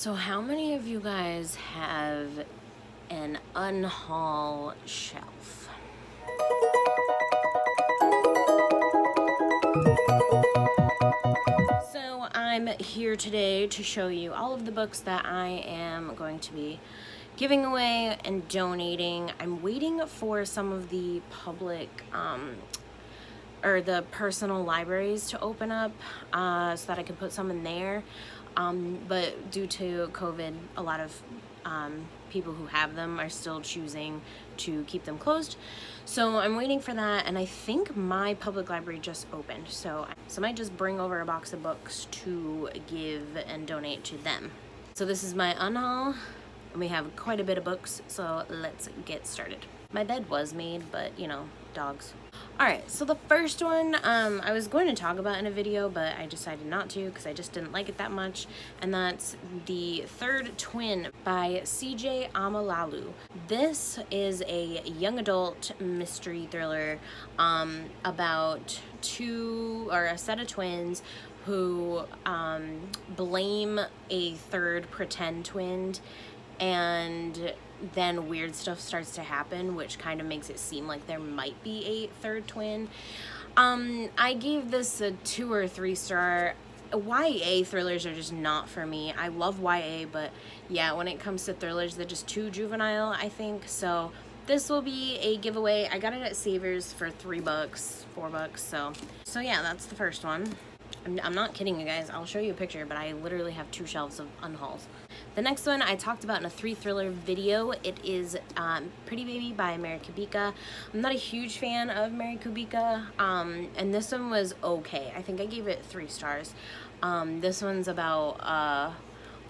So how many of you guys have an UNHAUL shelf? So I'm here today to show you all of the books that I am going to be giving away and donating. I'm waiting for some of the public or the personal libraries to open up so that I can put some in there. But due to COVID, a lot of people who have them are still choosing to keep them closed. So I'm waiting for that, and I think my public library just opened. So I might just bring over a box of books to give and donate to them. So this is my UNHAUL, and we have quite a bit of books, so let's get started. My bed was made, but you know, dogs. Alright, so the first one I was going to talk about in a video, but I decided not to because I just didn't like it that much, and that's The Third Twin by C.J. Amalalu. This is a young adult mystery thriller about a set of twins who blame a third pretend twin, and then weird stuff starts to happen, which kind of makes it seem like there might be a third twin. I gave this a 2 or 3 star. YA thrillers are just not for me. I love YA, but yeah, when it comes to thrillers, they're just too juvenile, I think. So this will be a giveaway. I got it at Savers for $3, $4. So yeah, that's the first one. I'm not kidding you guys. I'll show you a picture, but I literally have 2 shelves of UNHAULs. The next one I talked about in a 3 thriller video. It is Pretty Baby by Kabika. I'm not a huge fan of Kubica, and this one was okay. I think I gave it 3 stars. This one's about a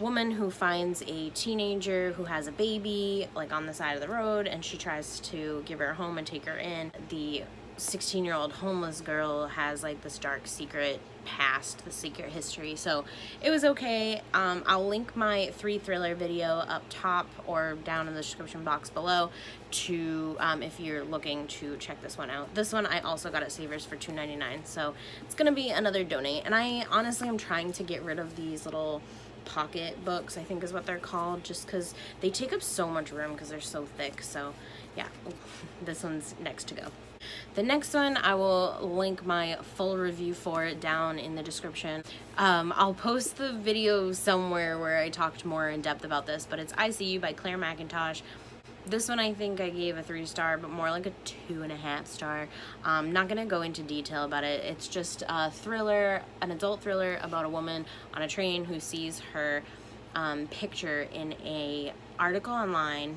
woman who finds a teenager who has a baby like on the side of the road, and she tries to give her a home and take her in. The 16-year-old homeless girl has like this dark secret past, the secret history, so it was okay. I'll link my 3 thriller video up top or down in the description box below to if you're looking to check this one out. This one I also got at Savers for $2.99, so it's gonna be another donate. And I honestly am trying to get rid of these little pocket books, I think is what they're called, just because they take up so much room because they're so thick. So yeah, this one's next to go. The next one, I will link my full review for it down in the description. I'll post the video somewhere where I talked more in depth about this, but it's ICU by Claire Mcintosh. This one I think I gave a 3 star, but more like a 2.5 star. Not gonna go into detail about it. It's just a thriller, an adult thriller about a woman on a train who sees her picture in an article online,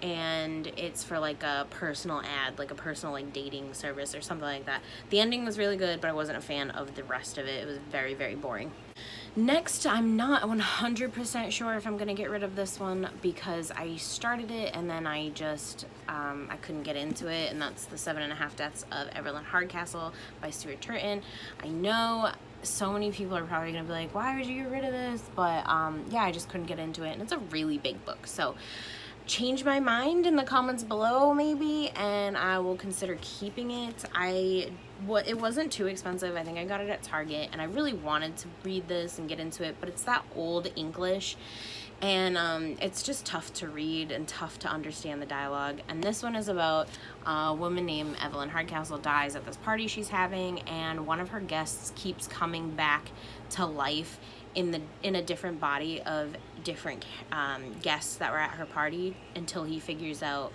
and it's for like a personal ad, like a personal like dating service or something like that. The ending was really good, but I wasn't a fan of the rest of it. It was very, very boring. Next, I'm not 100% sure if I'm gonna get rid of this one because I started it and then I just I couldn't get into it, and that's The 7.5 Deaths of Evelyn Hardcastle by Stuart Turton. I know so many people are probably gonna be like, why would you get rid of this? But yeah, I just couldn't get into it, and it's a really big book, so change my mind in the comments below maybe, and I will consider keeping it. It wasn't too expensive. I think I got it at Target, and I really wanted to read this and get into it, but it's that old English, and it's just tough to read and tough to understand the dialogue. And this one is about a woman named Evelyn Hardcastle dies at this party she's having, and one of her guests keeps coming back to life in a different body of different guests that were at her party until he figures out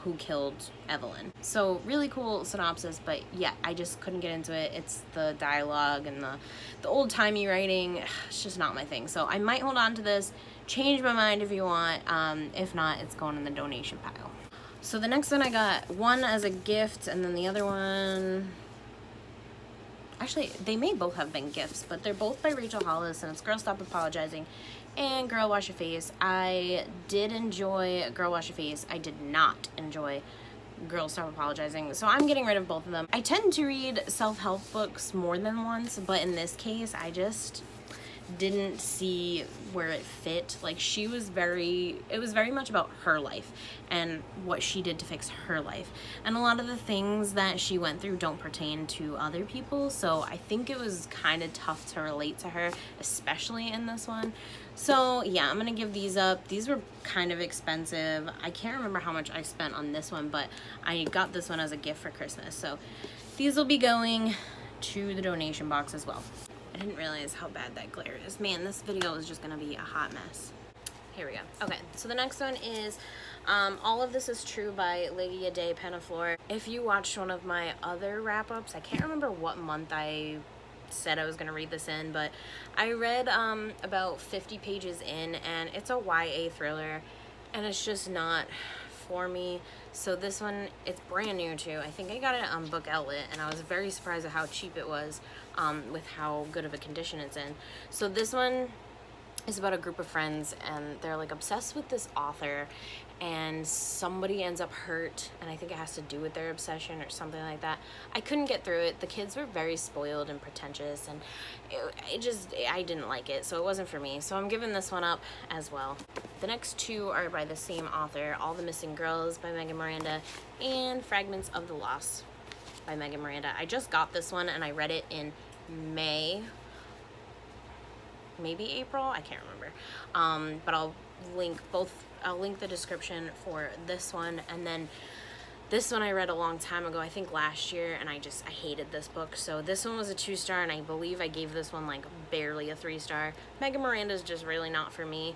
who killed Evelyn. So really cool synopsis, but yeah, I just couldn't get into it. It's the dialogue and the old-timey writing. It's just not my thing. So I might hold on to this, change my mind if you want. If not, it's going in the donation pile. So the next one, I got one as a gift, and then the other one, actually, they may both have been gifts, but they're both by Rachel Hollis, and it's Girl Stop Apologizing and Girl Wash Your Face. I did enjoy Girl Wash Your Face. I did not enjoy Girl Stop Apologizing, so I'm getting rid of both of them. I tend to read self-help books more than once, but in this case, didn't see where it fit. Like, it was very much about her life and what she did to fix her life. And a lot of the things that she went through don't pertain to other people, so I think it was kind of tough to relate to her, especially in this one. So yeah, I'm gonna give these up. These were kind of expensive. I can't remember how much I spent on this one, but I got this one as a gift for Christmas. So these will be going to the donation box as well. I didn't realize how bad that glare is. Man, this video is just gonna be a hot mess. Here we go. Okay, so the next one is All of This Is True by Lydia de Penaflor. If you watched one of my other wrap-ups, I can't remember what month I said I was gonna read this in, but I read about 50 pages in, and it's a YA thriller, and it's just not for me. So this one, it's brand new too. I think I got it on Book Outlet, and I was very surprised at how cheap it was with how good of a condition it's in. So this one is about a group of friends, and they're like obsessed with this author, and somebody ends up hurt, and I think it has to do with their obsession or something like that. I couldn't get through it. The kids were very spoiled and pretentious, and I didn't like it, so it wasn't for me. So I'm giving this one up as well. The next two are by the same author, All the Missing Girls by Megan Miranda and Fragments of the Lost by Megan Miranda. I just got this one, and I read it in May, maybe April, I can't remember. But I'll link the description for this one, and then this one I read a long time ago, I think last year, and I hated this book. So this one was a 2-star, and I believe I gave this one like barely a 3-star. Megan Miranda's just really not for me.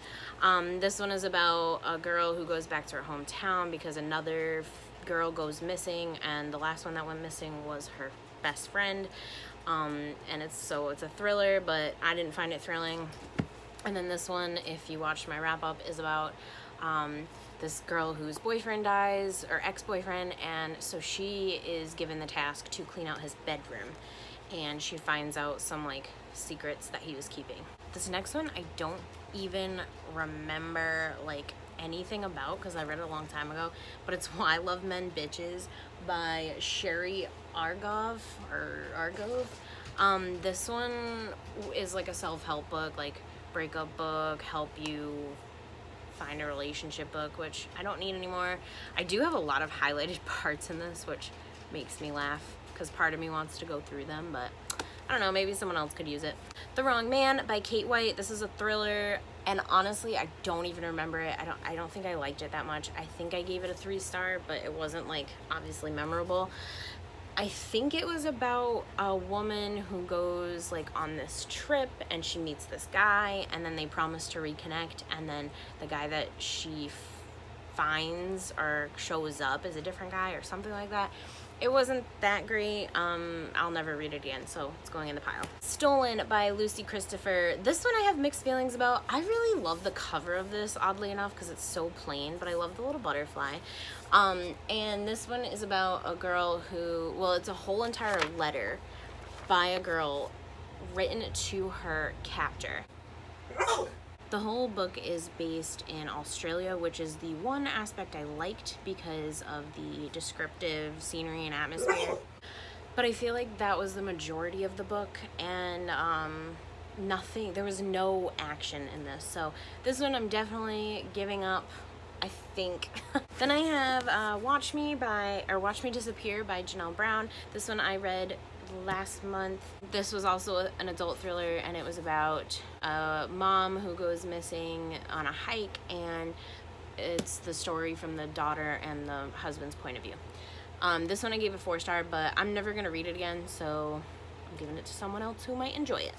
This one is about a girl who goes back to her hometown because another girl goes missing, and the last one that went missing was her best friend. And it's a thriller, but I didn't find it thrilling. And then this one, if you watched my wrap-up, is about this girl whose boyfriend dies, or ex-boyfriend, and so she is given the task to clean out his bedroom, and she finds out some like secrets that he was keeping. This next one I don't even remember like anything about because I read it a long time ago, but it's Why Love Men Bitches by Sherry Argov. This one is like a self-help book, like breakup book, help you find a relationship book, which I don't need anymore. I do have a lot of highlighted parts in this, which makes me laugh because part of me wants to go through them, but I don't know, maybe someone else could use it. The Wrong Man by Kate White. This is a thriller, and honestly, I don't even remember it. I don't think I liked it that much. I think I gave it a 3-star, but it wasn't like obviously memorable. I think it was about a woman who goes like on this trip, and she meets this guy, and then they promise to reconnect, and then the guy that she finds or shows up is a different guy or something like that. It wasn't that great. I'll never read it again, so it's going in the pile. Stolen by Lucy Christopher. This one I have mixed feelings about. I really love the cover of this, oddly enough, because it's so plain, but I love the little butterfly. And this one is about a girl who, well, it's a whole entire letter by a girl written to her captor. The whole book is based in Australia, which is the one aspect I liked because of the descriptive scenery and atmosphere. But I feel like that was the majority of the book, and there was no action in this. So this one I'm definitely giving up, I think. Then I have Watch Me Disappear by Janelle Browne. This one I read last month. This was also an adult thriller, and it was about a mom who goes missing on a hike, and it's the story from the daughter and the husband's point of view. This one I gave a 4-star, but I'm never gonna read it again, so I'm giving it to someone else who might enjoy it.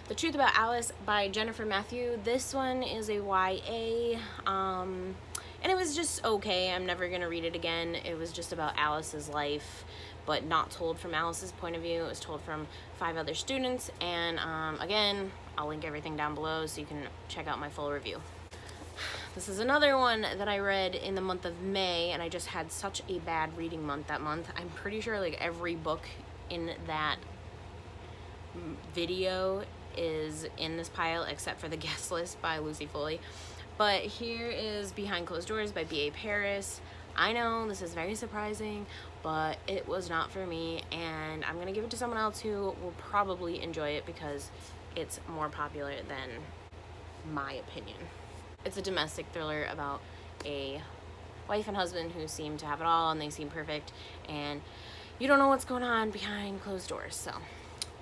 The Truth About Alice by Jennifer Mathieu. This one is a YA, and it was just okay. I'm never gonna read it again. It was just about Alice's life, but not told from Alice's point of view. It was told from 5 other students, and again, I'll link everything down below so you can check out my full review. This is another one that I read in the month of May, and I just had such a bad reading month that month. I'm pretty sure like every book in that video is in this pile except for The Guest List by Lucy Foley. But here is Behind Closed Doors by B.A. Paris. I know this is very surprising, but it was not for me, and I'm gonna give it to someone else who will probably enjoy it because it's more popular than my opinion. It's a domestic thriller about a wife and husband who seem to have it all and they seem perfect, and you don't know what's going on behind closed doors. So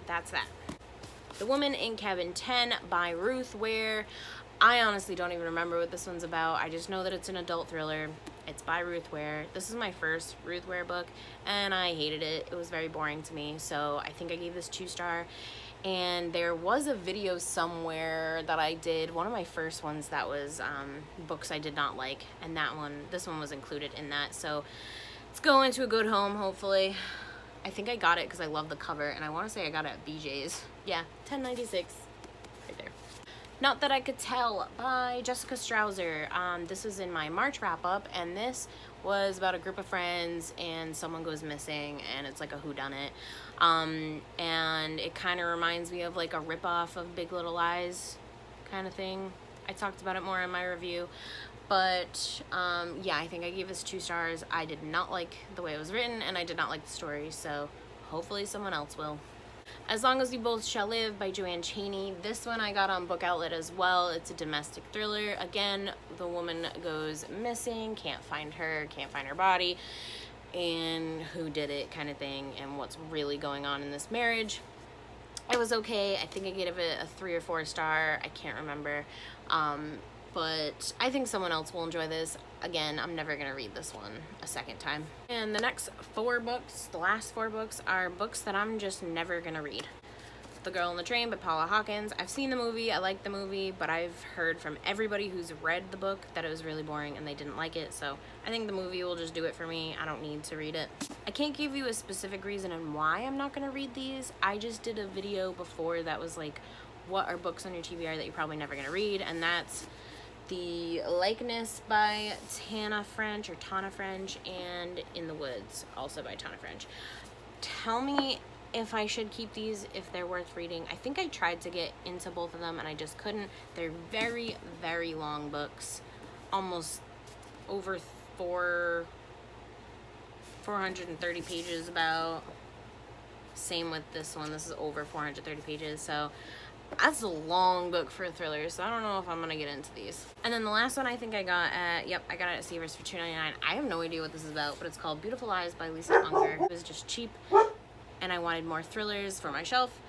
that's that. The Woman in Cabin 10 by Ruth Ware. I honestly don't even remember what this one's about. I just know that it's an adult thriller. It's by Ruth Ware. This is my first Ruth Ware book, and I hated it. It was very boring to me, so I think I gave this 2-star. And there was a video somewhere that I did, one of my first ones that was books I did not like, and this one was included in that. So it's going to a good home, hopefully. I think I got it because I love the cover, and I want to say I got it at BJ's. Yeah, $10.96, right there. Not That I Could Tell by Jessica Strawser. This was in my March wrap-up, and this was about a group of friends and someone goes missing, and it's like a whodunit. And it kind of reminds me of like a ripoff of Big Little Lies kind of thing. I talked about it more in my review, but yeah, I think I gave this 2 stars. I did not like the way it was written, and I did not like the story, so hopefully someone else will. As Long as We Both Shall Live by Joanne Chaney. This one I got on Book Outlet as well. It's a domestic thriller. Again, the woman goes missing, can't find her body, and who did it kind of thing, and what's really going on in this marriage. It was okay. I think I gave it a 3 or 4 star. I can't remember. But I think someone else will enjoy this. Again, I'm never going to read this one a second time. And the next 4 books, the last 4 books, are books that I'm just never going to read. The Girl on the Train by Paula Hawkins. I've seen the movie, I like the movie, but I've heard from everybody who's read the book that it was really boring and they didn't like it, so I think the movie will just do it for me. I don't need to read it. I can't give you a specific reason on why I'm not going to read these. I just did a video before that was like, what are books on your TBR that you're probably never going to read, and that's The Likeness by Tana French, and In the Woods, also by Tana French. Tell me if I should keep these, if they're worth reading. I think I tried to get into both of them and I just couldn't. They're very, very long books, almost over 430 pages about. Same with this one. This is over 430 pages, so that's a long book for a thriller, so I don't know if I'm gonna get into these. And then the last one I think I got at, I got it at Seavers for $2.99. I have no idea what this is about, but it's called Beautiful Lies by Lisa Unger. It was just cheap, and I wanted more thrillers for my shelf.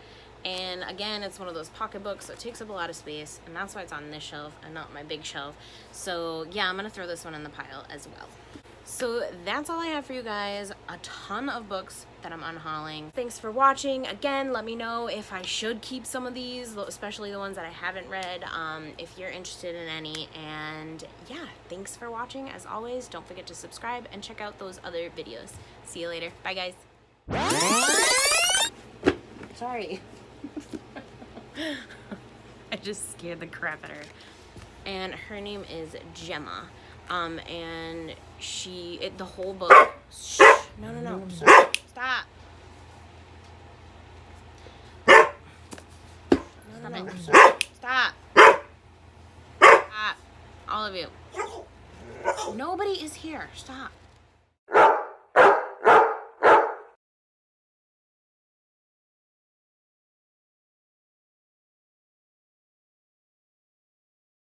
And again, it's one of those pocket books, so it takes up a lot of space, and that's why it's on this shelf and not my big shelf. So yeah, I'm gonna throw this one in the pile as well. So that's all I have for you guys. A ton of books that I'm unhauling. Thanks for watching. Again, let me know if I should keep some of these, especially the ones that I haven't read, if you're interested in any. And yeah, thanks for watching. As always, don't forget to subscribe and check out those other videos. See you later. Bye, guys. Sorry. I just scared the crap out of her. And her name is Gemma. And the whole book, shh, no, stop. No, stop. Stop. All of you. Nobody is here, stop.